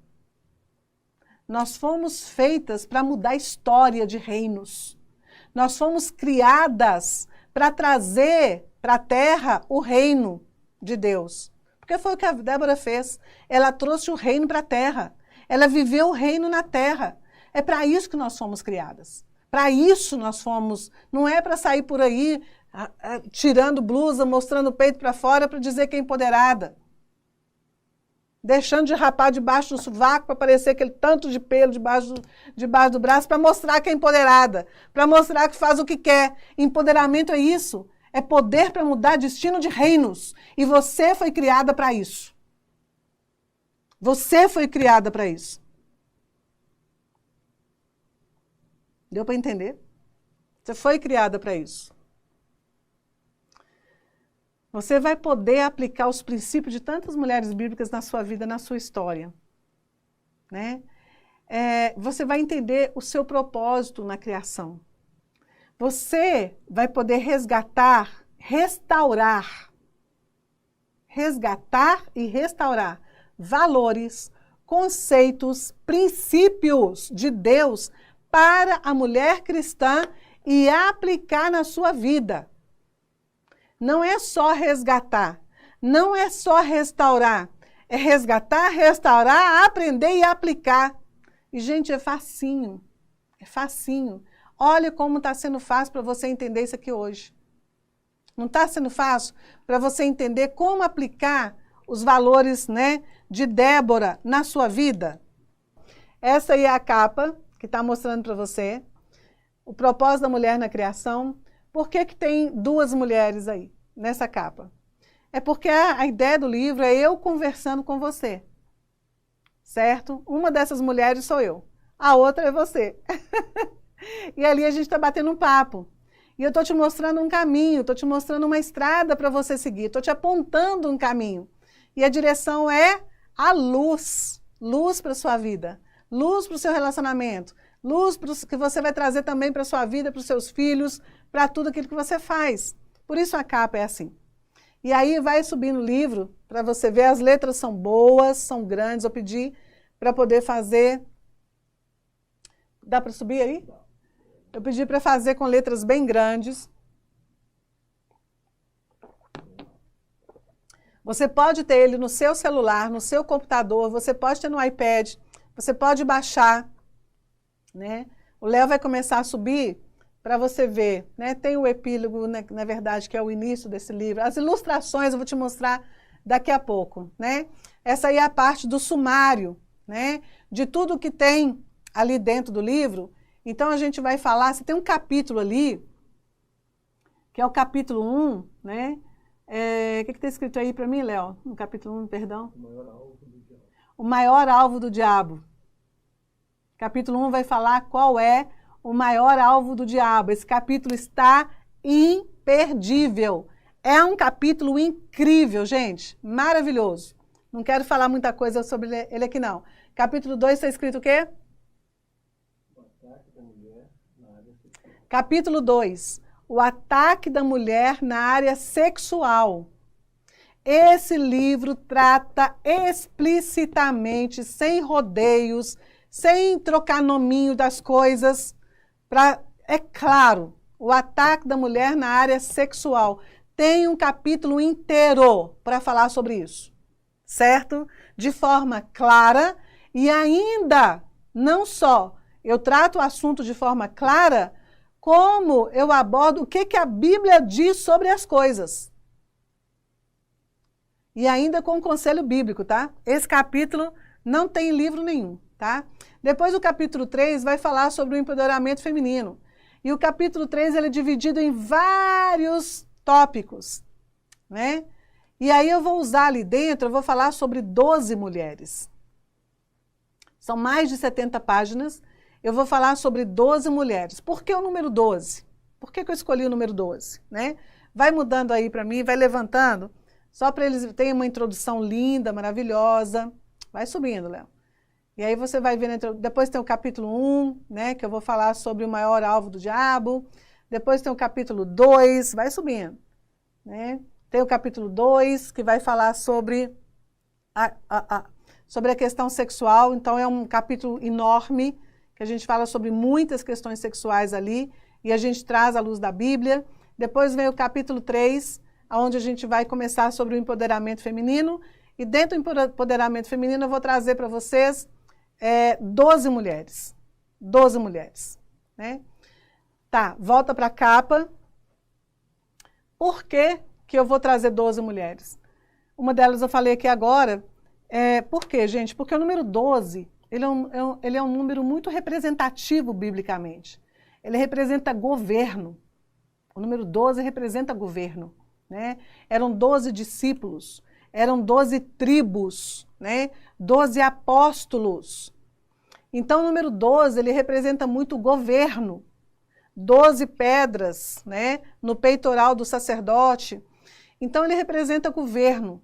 Nós fomos feitas para mudar a história de reinos. Nós fomos criadas para trazer para a terra o reino de Deus. Porque foi o que a Débora fez. Ela trouxe o reino para a terra. Ela viveu o reino na terra. É para isso que nós fomos criadas. Para isso nós fomos. Não é para sair por aí tirando blusa, mostrando o peito para fora para dizer que é empoderada. Deixando de rapar debaixo do sovaco para aparecer aquele tanto de pelo debaixo do braço para mostrar que é empoderada, para mostrar que faz o que quer. Empoderamento é isso, é poder para mudar destino de reinos. E você foi criada para isso. Você foi criada para isso. Deu para entender? Você foi criada para isso. Você vai poder aplicar os princípios de tantas mulheres bíblicas na sua vida, na sua história, né? Você vai entender o seu propósito na criação. Você vai poder resgatar e restaurar valores, conceitos, princípios de Deus para a mulher cristã e aplicar na sua vida. Não é só resgatar, não é só restaurar, é resgatar, restaurar, aprender e aplicar. E, gente, é facinho, é facinho. Olha como está sendo fácil para você entender isso aqui hoje. Não está sendo fácil para você entender como aplicar os valores, né, de Débora na sua vida? Essa aí é a capa que está mostrando para você o propósito da mulher na criação. Por que tem duas mulheres aí nessa capa? É porque a ideia do livro é eu conversando com você, certo? Uma dessas mulheres sou eu, a outra é você. E ali a gente está batendo um papo. E eu estou te mostrando um caminho, estou te mostrando uma estrada para você seguir, estou te apontando um caminho. E a direção é a luz, luz para a sua vida, luz para o seu relacionamento, luz que você vai trazer também para a sua vida, para os seus filhos, para tudo aquilo que você faz. Por isso a capa é assim. E aí vai subindo o livro para você ver, as letras são boas, são grandes. Eu pedi para poder fazer... Dá para subir aí? Eu pedi para fazer com letras bem grandes. Você pode ter ele no seu celular, no seu computador, você pode ter no iPad, você pode baixar, né? O Léo vai começar a subir para você ver, né? Tem o epílogo, né, na verdade, que é o início desse livro. As ilustrações eu vou te mostrar daqui a pouco, né? Essa aí é a parte do sumário, né? De tudo que tem ali dentro do livro. Então a gente vai falar, você tem um capítulo ali, que é o capítulo 1, né? O que está escrito aí para mim, Léo? No capítulo 1, perdão. O maior alvo do diabo. O maior alvo do diabo. Capítulo 1 vai falar qual é o maior alvo do diabo. Esse capítulo está imperdível. É um capítulo incrível, gente, maravilhoso. Não quero falar muita coisa sobre ele aqui, não. Capítulo 2 está escrito o quê? Capítulo 2, o ataque da mulher na área sexual. Esse livro trata explicitamente, sem rodeios, sem trocar nominho das coisas, é claro, o ataque da mulher na área sexual. Tem um capítulo inteiro para falar sobre isso, certo? De forma clara e ainda, não só eu trato o assunto de forma clara, como eu abordo o que a Bíblia diz sobre as coisas. E ainda com o conselho bíblico, tá? Esse capítulo não tem livro nenhum, tá? Depois o capítulo 3 vai falar sobre o empoderamento feminino. E o capítulo 3 ele é dividido em vários tópicos, né? E aí eu vou usar ali dentro, eu vou falar sobre 12 mulheres. São mais de 70 páginas. Eu vou falar sobre 12 mulheres. Por que o número 12? Por que eu escolhi o número 12? Né? Vai mudando aí para mim, vai levantando, só para eles terem uma introdução linda, maravilhosa. Vai subindo, Léo. E aí você vai ver, depois tem o capítulo 1, né, que eu vou falar sobre o maior alvo do diabo. Depois tem o capítulo 2, vai subindo. Né? Tem o capítulo 2, que vai falar sobre sobre a questão sexual. Então é um capítulo enorme, que a gente fala sobre muitas questões sexuais ali, e a gente traz à luz da Bíblia. Depois vem o capítulo 3, onde a gente vai começar sobre o empoderamento feminino, e dentro do empoderamento feminino eu vou trazer para vocês 12 mulheres. 12 mulheres. Né? Tá, volta para a capa. Por que eu vou trazer 12 mulheres? Uma delas eu falei aqui agora. Por quê, gente? Porque o número 12... Ele é um número muito representativo biblicamente. Ele representa governo. O número 12 representa governo. Né? Eram 12 discípulos, eram 12 tribos, né? 12 apóstolos. Então o número 12 ele representa muito o governo. 12 pedras, né? No peitoral do sacerdote. Então ele representa governo.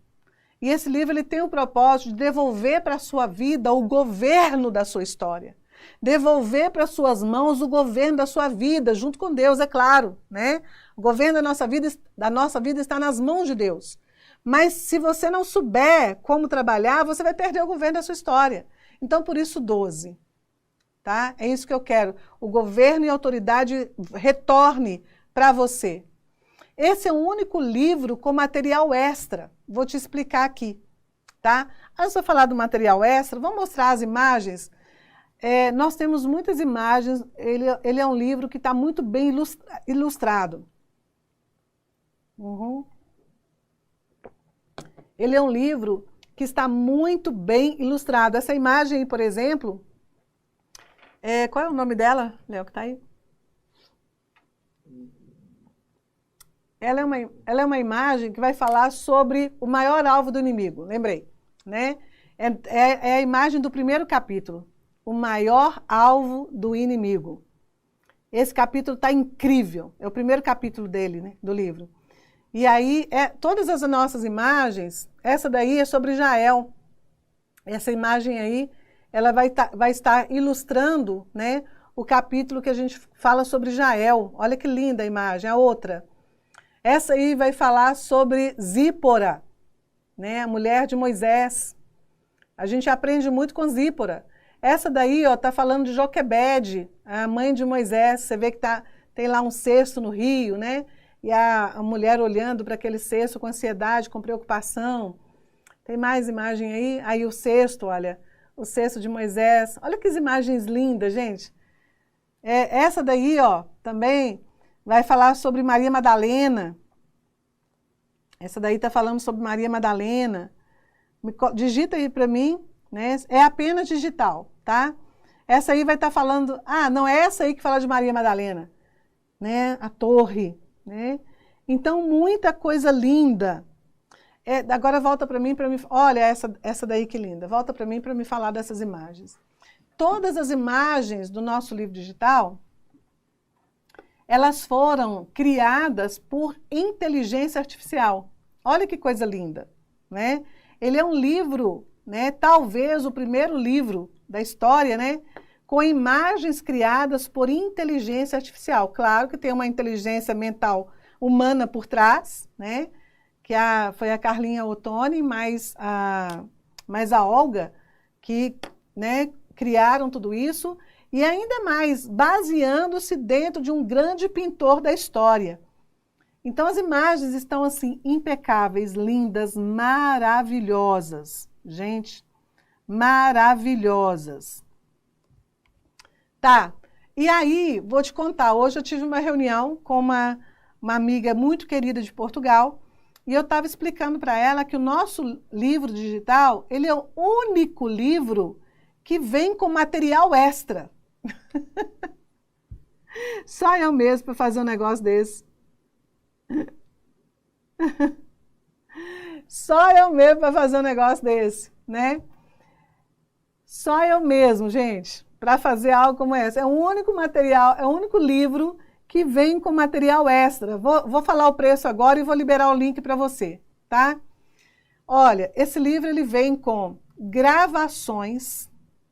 E esse livro ele tem o propósito de devolver para a sua vida o governo da sua história. Devolver para suas mãos o governo da sua vida, junto com Deus, é claro. Né? O governo da nossa vida está nas mãos de Deus. Mas se você não souber como trabalhar, você vai perder o governo da sua história. Então, por isso, 12. Tá? É isso que eu quero. O governo e a autoridade retorne para você. Esse é o único livro com material extra. Vou te explicar aqui, tá? Antes de eu falar do material extra, vamos mostrar as imagens. Nós temos muitas imagens, ele é um livro que está muito bem ilustrado. Uhum. Ele é um livro que está muito bem ilustrado. Essa imagem aí, por exemplo, qual é o nome dela, Léo, que está aí? Ela é uma imagem que vai falar sobre o maior alvo do inimigo, lembrei, né? É a imagem do primeiro capítulo, o maior alvo do inimigo. Esse capítulo está incrível, é o primeiro capítulo dele, né, do livro. E aí, todas as nossas imagens, essa daí é sobre Jael. Essa imagem aí, ela vai estar ilustrando, né, o capítulo que a gente fala sobre Jael. Olha que linda a imagem, a outra. Essa aí vai falar sobre Zípora, né, a mulher de Moisés. A gente aprende muito com Zípora. Essa daí está falando de Joquebede, a mãe de Moisés. Você vê que tem lá um cesto no rio, né? E a mulher olhando para aquele cesto com ansiedade, com preocupação. Tem mais imagem aí? Aí o cesto, olha, o cesto de Moisés. Olha que imagens lindas, gente. Essa daí, ó, também vai falar sobre Maria Madalena. Essa daí está falando sobre Maria Madalena. Digita aí para mim, né? É apenas digital, tá? Essa aí vai estar falando... não é essa aí que fala de Maria Madalena, né? A torre, né? Então, muita coisa linda. Agora volta para mim, olha essa daí que linda. Volta para mim para me falar dessas imagens. Todas as imagens do nosso livro digital, elas foram criadas por inteligência artificial. Olha que coisa linda, né? Ele é um livro, né, talvez o primeiro livro da história, né, com imagens criadas por inteligência artificial. Claro que tem uma inteligência mental humana por trás, né, que foi a Carlinha Ottoni, mais a Olga, que, né, criaram tudo isso, e ainda mais baseando-se dentro de um grande pintor da história. Então as imagens estão assim impecáveis, lindas, maravilhosas. Gente, maravilhosas. Tá, e aí vou te contar, hoje eu tive uma reunião com uma amiga muito querida de Portugal, e eu estava explicando para ela que o nosso livro digital, ele é o único livro que vem com material extra. Só eu mesmo para fazer um negócio desse. Só eu mesmo para fazer um negócio desse, né? Só eu mesmo, gente, para fazer algo como esse. É o único material, é o único livro que vem com material extra. Vou falar o preço agora e vou liberar o link para você, tá? Olha, esse livro ele vem com gravações,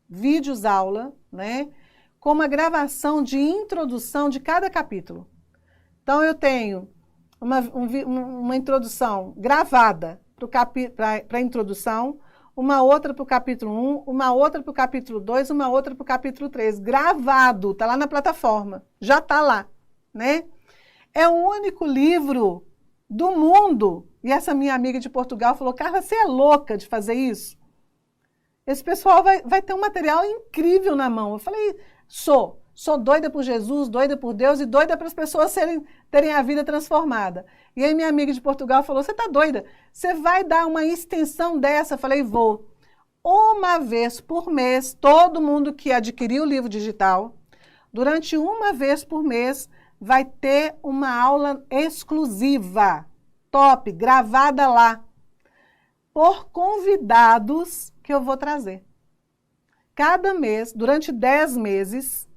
vídeos aula, né? Com uma gravação de introdução de cada capítulo. Então eu tenho uma introdução gravada para a introdução, uma outra para o capítulo 1, uma outra para o capítulo 2, uma outra para o capítulo 3. Gravado, está lá na plataforma, já está lá, né? É o único livro do mundo, e essa minha amiga de Portugal falou, Carla, você é louca de fazer isso? Esse pessoal vai ter um material incrível na mão. Eu falei, sou doida por Jesus, doida por Deus e doida para as pessoas terem a vida transformada. E aí minha amiga de Portugal falou, você está doida? Você vai dar uma extensão dessa? Eu falei, vou. Uma vez por mês, todo mundo que adquiriu o livro digital, durante uma vez por mês, vai ter uma aula exclusiva, top, gravada lá, por convidados que eu vou trazer. Cada mês, durante 10 meses,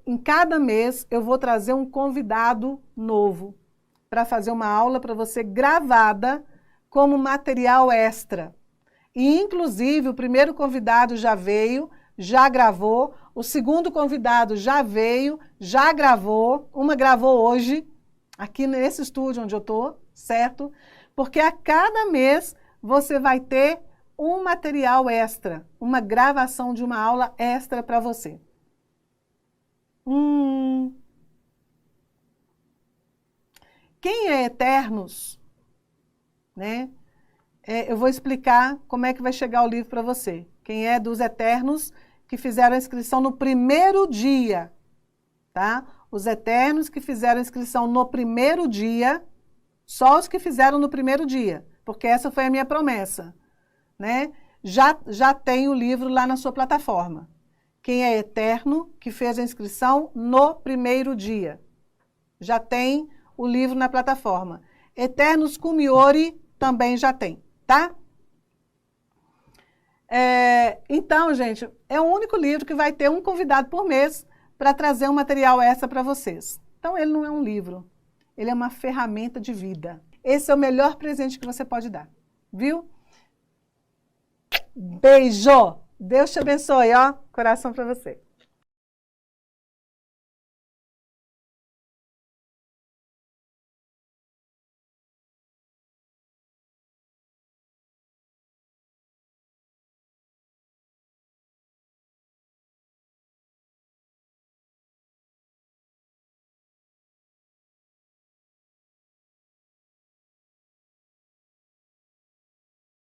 em cada mês eu vou trazer um convidado novo para fazer uma aula para você gravada como material extra. E, inclusive, o primeiro convidado já veio, já gravou, o segundo convidado já veio, já gravou, uma gravou hoje, aqui nesse estúdio onde eu estou, certo? Porque a cada mês você vai ter um material extra, uma gravação de uma aula extra para você. Quem é Eternos, né? Eu vou explicar como é que vai chegar o livro para você. Quem é dos Eternos que fizeram a inscrição no primeiro dia, tá? Os Eternos que fizeram a inscrição no primeiro dia, só os que fizeram no primeiro dia, porque essa foi a minha promessa, né? Já tem o livro lá na sua plataforma. Quem é Eterno que fez a inscrição no primeiro dia, já tem o livro na plataforma. Eternos Kumiori também já tem, tá? Então, gente, é o único livro que vai ter um convidado por mês para trazer um material extra para vocês. Então, ele não é um livro, ele é uma ferramenta de vida. Esse é o melhor presente que você pode dar, viu? Beijo! Deus te abençoe, ó, coração para você.